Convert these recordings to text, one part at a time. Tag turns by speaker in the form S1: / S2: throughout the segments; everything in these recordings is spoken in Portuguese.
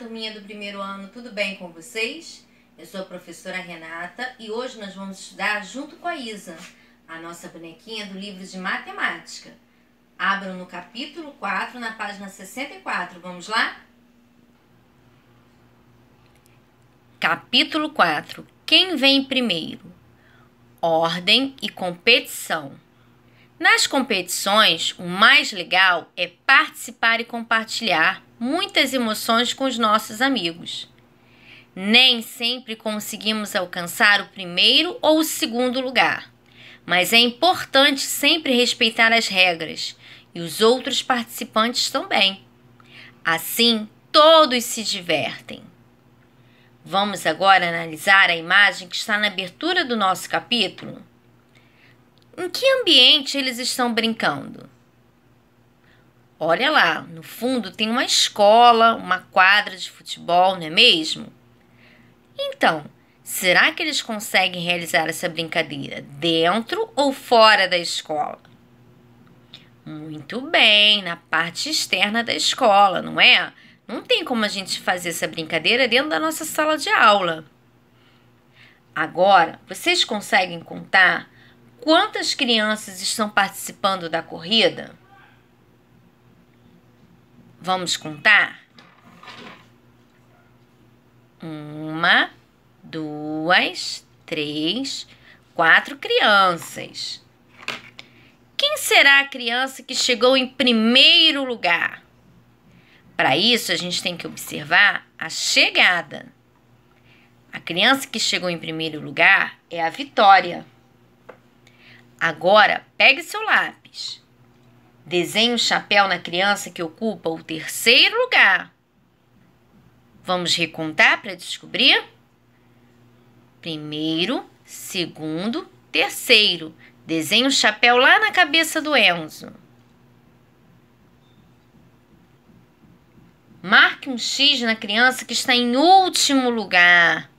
S1: turminha do primeiro ano, tudo bem com vocês? Eu sou a professora Renata e hoje nós vamos estudar junto com a Isa, a nossa bonequinha do livro de matemática. Abram no capítulo 4, na página 64, vamos lá? Capítulo 4. Quem vem primeiro? Ordem e competição. Nas competições, o mais legal é participar e compartilhar muitas emoções com os nossos amigos. Nem sempre conseguimos alcançar o primeiro ou o segundo lugar, mas é importante sempre respeitar as regras e os outros participantes também. Assim, todos se divertem. Vamos agora analisar a imagem que está na abertura do nosso capítulo. Em que ambiente eles estão brincando? Olha lá, no fundo tem uma escola, uma quadra de futebol, não é mesmo? Então, será que eles conseguem realizar essa brincadeira dentro ou fora da escola? Muito bem, na parte externa da escola, não é? Não tem como a gente fazer essa brincadeira dentro da nossa sala de aula. Agora, vocês conseguem contar quantas crianças estão participando da corrida? Vamos contar? 1, 2, 3, 4 crianças. Quem será a criança que chegou em primeiro lugar? Para isso, a gente tem que observar a chegada. A criança que chegou em primeiro lugar é a Vitória. Agora, pegue seu lápis. Desenhe um chapéu na criança que ocupa o terceiro lugar. Vamos recontar para descobrir? Primeiro, segundo, terceiro. Desenhe um chapéu lá na cabeça do Enzo. Marque um X na criança que está em último lugar.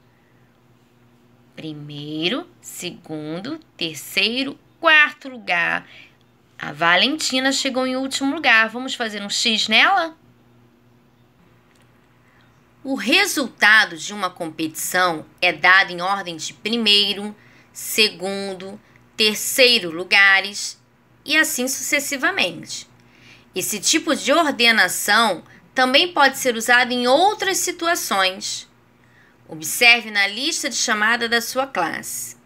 S1: Primeiro, segundo, terceiro, quarto lugar. A Valentina chegou em último lugar. Vamos fazer um X nela? O resultado de uma competição é dado em ordem de primeiro, segundo, terceiro lugares e assim sucessivamente. Esse tipo de ordenação também pode ser usado em outras situações. Observe na lista de chamada da sua classe.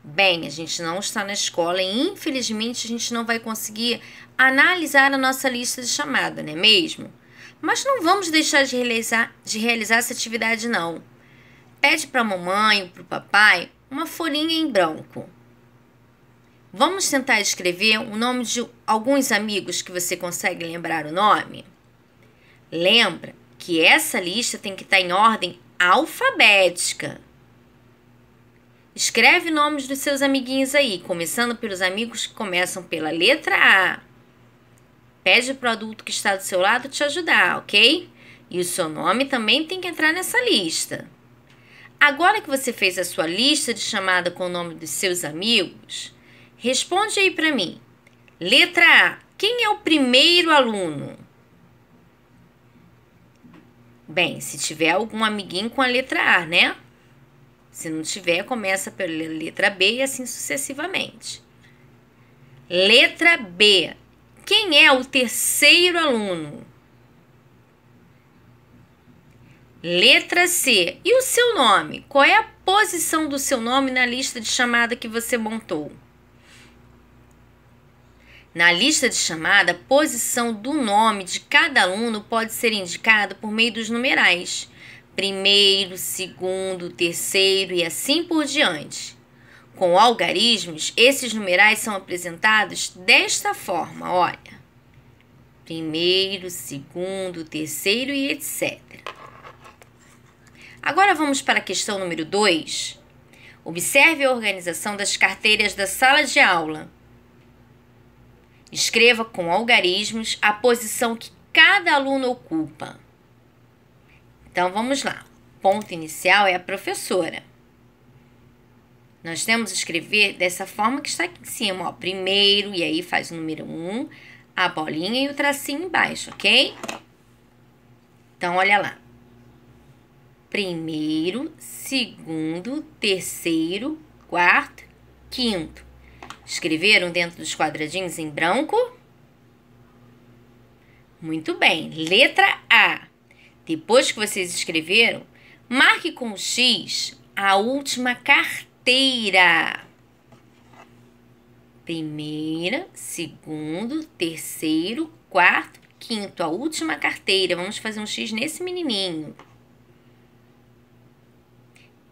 S1: Bem, a gente não está na escola e infelizmente a gente não vai conseguir analisar a nossa lista de chamada, não é mesmo? Mas não vamos deixar de realizar essa atividade não. Pede para a mamãe ou para o papai uma folhinha em branco. Vamos tentar escrever o nome de alguns amigos que você consegue lembrar o nome? Lembra que essa lista tem que estar em ordem alfabética. Escreve nomes dos seus amiguinhos aí, começando pelos amigos que começam pela letra A. Pede para o adulto que está do seu lado te ajudar, ok? E o seu nome também tem que entrar nessa lista. Agora que você fez a sua lista de chamada com o nome dos seus amigos, responde aí para mim. Letra A. Quem é o primeiro aluno? Bem, se tiver algum amiguinho com a letra A, né? Se não tiver, começa pela letra B e assim sucessivamente. Letra B. Quem é o terceiro aluno? Letra C. E o seu nome? Qual é a posição do seu nome na lista de chamada que você montou? Na lista de chamada, a posição do nome de cada aluno pode ser indicada por meio dos numerais. Primeiro, segundo, terceiro e assim por diante. Com algarismos, esses numerais são apresentados desta forma, olha. Primeiro, segundo, terceiro e etc. Agora vamos para a questão número 2. Observe a organização das carteiras da sala de aula. Escreva com algarismos a posição que cada aluno ocupa. Então, vamos lá. O ponto inicial é a professora. Nós temos que escrever dessa forma que está aqui em cima, ó. Primeiro, e aí faz o número 1, a bolinha e o tracinho embaixo, ok? Então, olha lá. Primeiro, segundo, terceiro, quarto, quinto. Escreveram dentro dos quadradinhos em branco? Muito bem. Letra A. Depois que vocês escreveram, marque com o X a última carteira. Primeira, segundo, terceiro, quarto, quinto. A última carteira. Vamos fazer um X nesse menininho.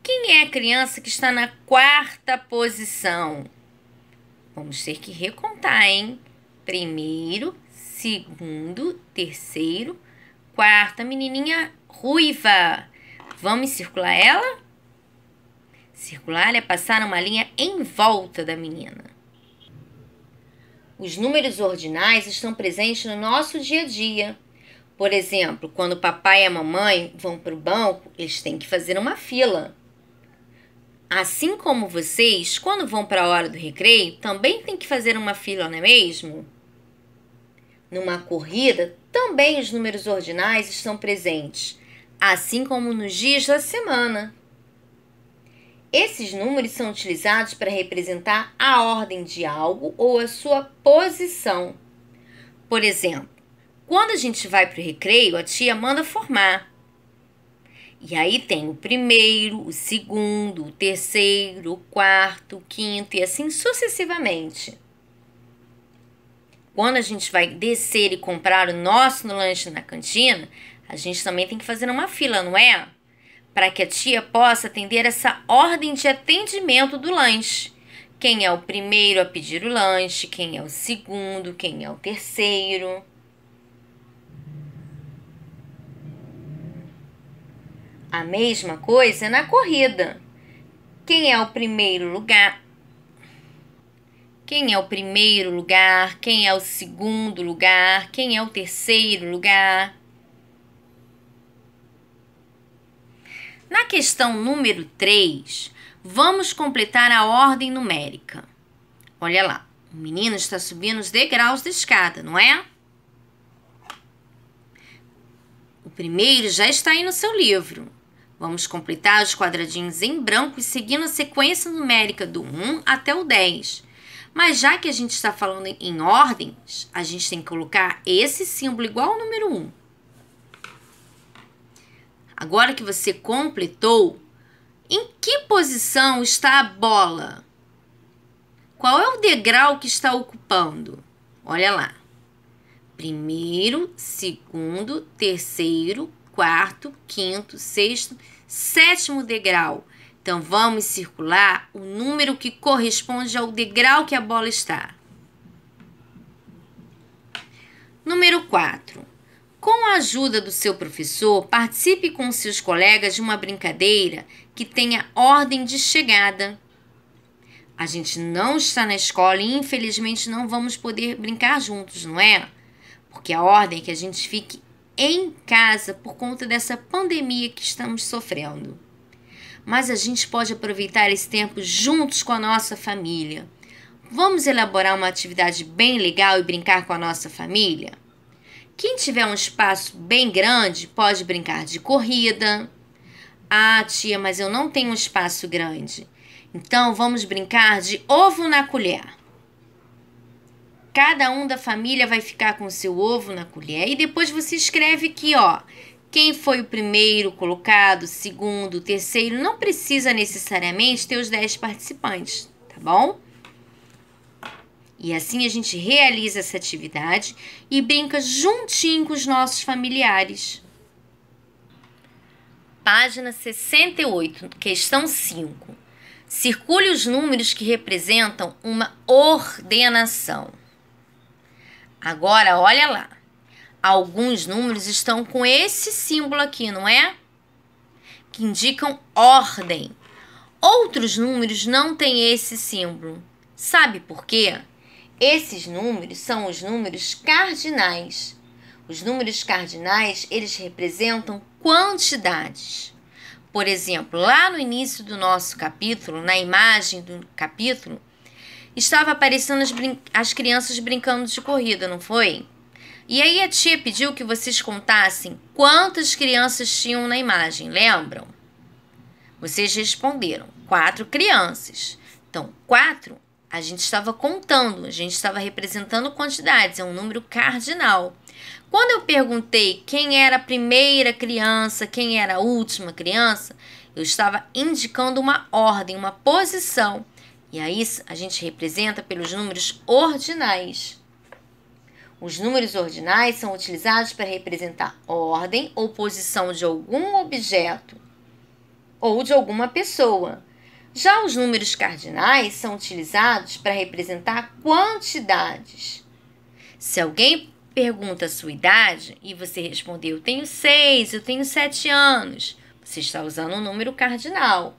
S1: Quem é a criança que está na quarta posição? Vamos ter que recontar, hein? Primeiro, segundo, terceiro, quarta. Menininha ruiva. Vamos circular ela? Circular é passar uma linha em volta da menina. Os números ordinais estão presentes no nosso dia a dia. Por exemplo, quando o papai e a mamãe vão para o banco, eles têm que fazer uma fila. Assim como vocês, quando vão para a hora do recreio, também tem que fazer uma fila, não é mesmo? Numa corrida, também os números ordinais estão presentes, assim como nos dias da semana. Esses números são utilizados para representar a ordem de algo ou a sua posição. Por exemplo, quando a gente vai para o recreio, a tia manda formar. E aí tem o primeiro, o segundo, o terceiro, o quarto, o quinto e assim sucessivamente. Quando a gente vai descer e comprar o nosso lanche na cantina, a gente também tem que fazer uma fila, não é? Para que a tia possa atender essa ordem de atendimento do lanche. Quem é o primeiro a pedir o lanche, quem é o segundo, quem é o terceiro. A mesma coisa na corrida. Quem é o primeiro lugar? Quem é o primeiro lugar? Quem é o segundo lugar? Quem é o terceiro lugar? Na questão número 3, vamos completar a ordem numérica. Olha lá, o menino está subindo os degraus da escada, não é? O primeiro já está aí no seu livro. Vamos completar os quadradinhos em branco e seguindo a sequência numérica do 1 até o 10. Mas já que a gente está falando em ordens, a gente tem que colocar esse símbolo igual ao número 1. Agora que você completou, em que posição está a bola? Qual é o degrau que está ocupando? Olha lá. Primeiro, segundo, terceiro, quarto, quinto, sexto, sétimo degrau. Então, vamos circular o número que corresponde ao degrau que a bola está. Número 4. Com a ajuda do seu professor, participe com seus colegas de uma brincadeira que tenha ordem de chegada. A gente não está na escola e, infelizmente, não vamos poder brincar juntos, não é? Porque a ordem é que a gente fique em casa por conta dessa pandemia que estamos sofrendo. Mas a gente pode aproveitar esse tempo juntos com a nossa família. Vamos elaborar uma atividade bem legal e brincar com a nossa família? Quem tiver um espaço bem grande pode brincar de corrida. Ah, tia, mas eu não tenho um espaço grande. Então, vamos brincar de ovo na colher. Cada um da família vai ficar com o seu ovo na colher e depois você escreve aqui, ó. Quem foi o primeiro colocado, segundo, terceiro, não precisa necessariamente ter os 10 participantes, tá bom? E assim a gente realiza essa atividade e brinca juntinho com os nossos familiares. Página 68, questão 5. Circule os números que representam uma ordenação. Agora, olha lá. Alguns números estão com esse símbolo aqui, não é? Que indicam ordem. Outros números não têm esse símbolo. Sabe por quê? Esses números são os números cardinais. Os números cardinais, eles representam quantidades. Por exemplo, lá no início do nosso capítulo, na imagem do capítulo, estava aparecendo as crianças brincando de corrida, não foi? E aí a tia pediu que vocês contassem quantas crianças tinham na imagem, lembram? Vocês responderam, 4 crianças. Então, 4, a gente estava contando, a gente estava representando quantidades, é um número cardinal. Quando eu perguntei quem era a primeira criança, quem era a última criança, eu estava indicando uma ordem, uma posição. E aí a gente representa pelos números ordinais. Os números ordinais são utilizados para representar ordem ou posição de algum objeto ou de alguma pessoa. Já os números cardinais são utilizados para representar quantidades. Se alguém pergunta a sua idade e você responder, eu tenho 6, eu tenho 7 anos, você está usando um número cardinal.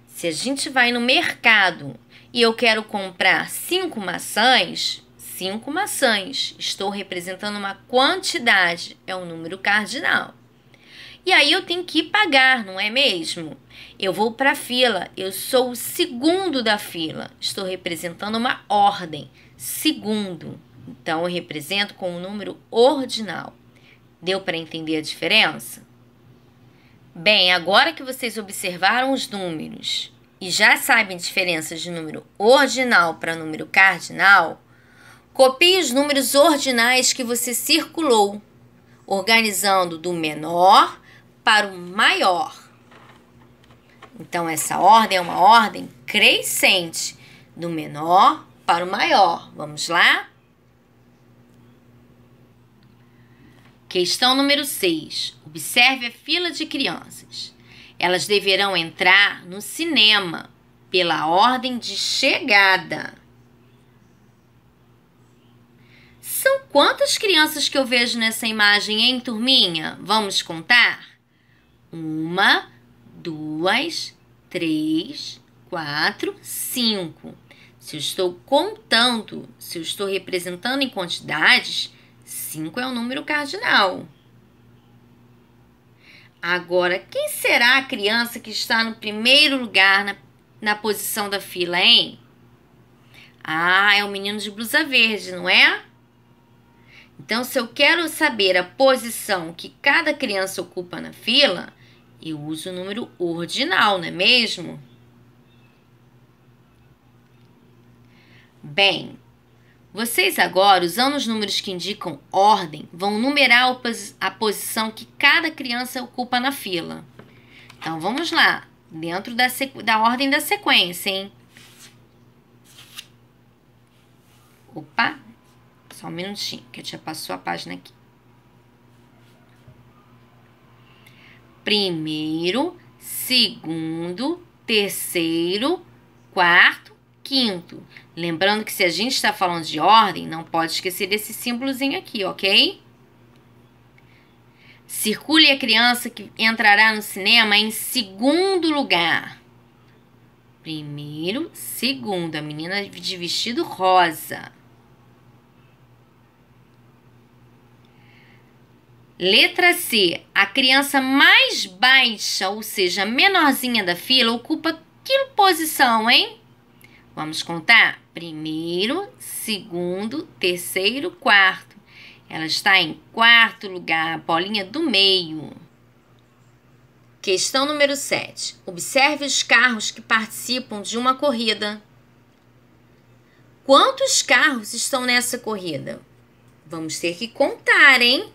S1: Se a gente vai no mercado e eu quero comprar 5 maçãs, 5 maçãs, estou representando uma quantidade, é um número cardinal. E aí eu tenho que pagar, não é mesmo? Eu vou para a fila, eu sou o segundo da fila, estou representando uma ordem, segundo. Então, eu represento com um número ordinal. Deu para entender a diferença? Bem, agora que vocês observaram os números e já sabem a diferença de número ordinal para número cardinal, copie os números ordinais que você circulou, organizando do menor para o maior. Então, essa ordem é uma ordem crescente, do menor para o maior. Vamos lá? Questão número 6. Observe a fila de crianças. Elas deverão entrar no cinema pela ordem de chegada. São quantas crianças que eu vejo nessa imagem, hein, turminha? Vamos contar? 1, 2, 3, 4, 5. Se eu estou contando, se eu estou representando em quantidades, 5 é um número cardinal. Agora, quem será a criança que está no primeiro lugar na posição da fila, hein? Ah, é o menino de blusa verde, não é? Então, se eu quero saber a posição que cada criança ocupa na fila, eu uso o número ordinal, não é mesmo? Bem, vocês agora, usando os números que indicam ordem, vão numerar a posição que cada criança ocupa na fila. Então, vamos lá, dentro da ordem da sequência, hein? Opa, só um minutinho, que já passou a página aqui. Primeiro, segundo, terceiro, quarto, quinto. Lembrando que se a gente está falando de ordem, não pode esquecer desse símbolozinho aqui, ok? Circule a criança que entrará no cinema em segundo lugar. Primeiro, segundo, a menina de vestido rosa. Letra C, a criança mais baixa, ou seja, menorzinha da fila, ocupa que posição, hein? Vamos contar? Primeiro, segundo, terceiro, quarto. Ela está em quarto lugar, a bolinha do meio. Questão número 7. Observe os carros que participam de uma corrida. Quantos carros estão nessa corrida? Vamos ter que contar, hein?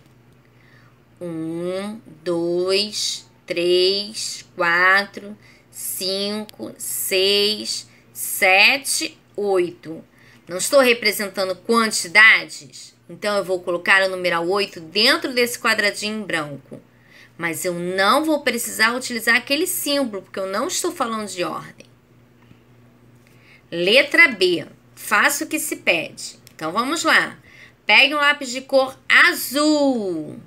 S1: 1, 2, 3, 4, 5, 6, 7, 8. Não estou representando quantidades? Então, eu vou colocar o numeral 8 dentro desse quadradinho em branco. Mas eu não vou precisar utilizar aquele símbolo, porque eu não estou falando de ordem. Letra B. Faça o que se pede. Então, vamos lá. Pegue um lápis de cor azul.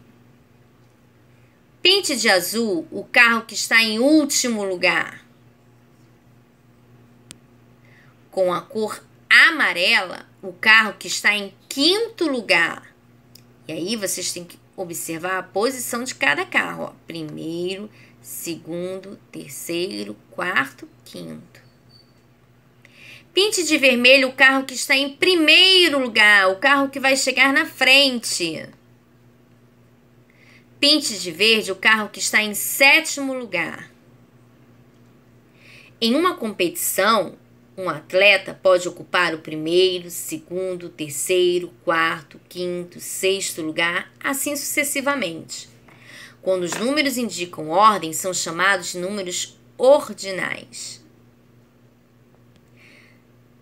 S1: Pinte de azul o carro que está em último lugar. Com a cor amarela, o carro que está em quinto lugar. E aí, vocês têm que observar a posição de cada carro. Ó. Primeiro, segundo, terceiro, quarto, quinto. Pinte de vermelho o carro que está em primeiro lugar, o carro que vai chegar na frente. Pinte de verde o carro que está em sétimo lugar. Em uma competição, um atleta pode ocupar o primeiro, segundo, terceiro, quarto, quinto, sexto lugar, assim sucessivamente. Quando os números indicam ordem, são chamados de números ordinais.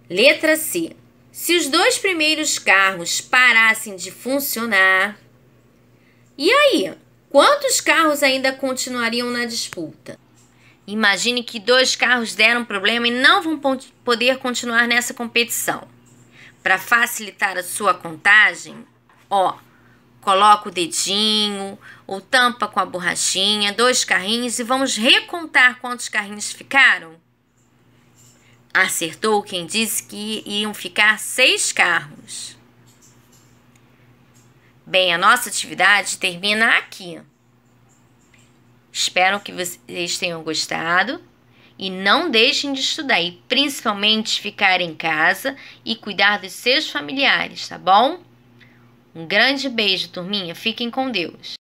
S1: Letra C. Se os 2 primeiros carros parassem de funcionar, e aí? Quantos carros ainda continuariam na disputa? Imagine que 2 carros deram problema e não vão poder continuar nessa competição. Para facilitar a sua contagem, coloca o dedinho ou tampa com a borrachinha, 2 carrinhos e vamos recontar quantos carrinhos ficaram. Acertou quem disse que iam ficar 6 carros. Bem, a nossa atividade termina aqui. Espero que vocês tenham gostado e não deixem de estudar e principalmente ficar em casa e cuidar dos seus familiares, tá bom? Um grande beijo, turminha. Fiquem com Deus.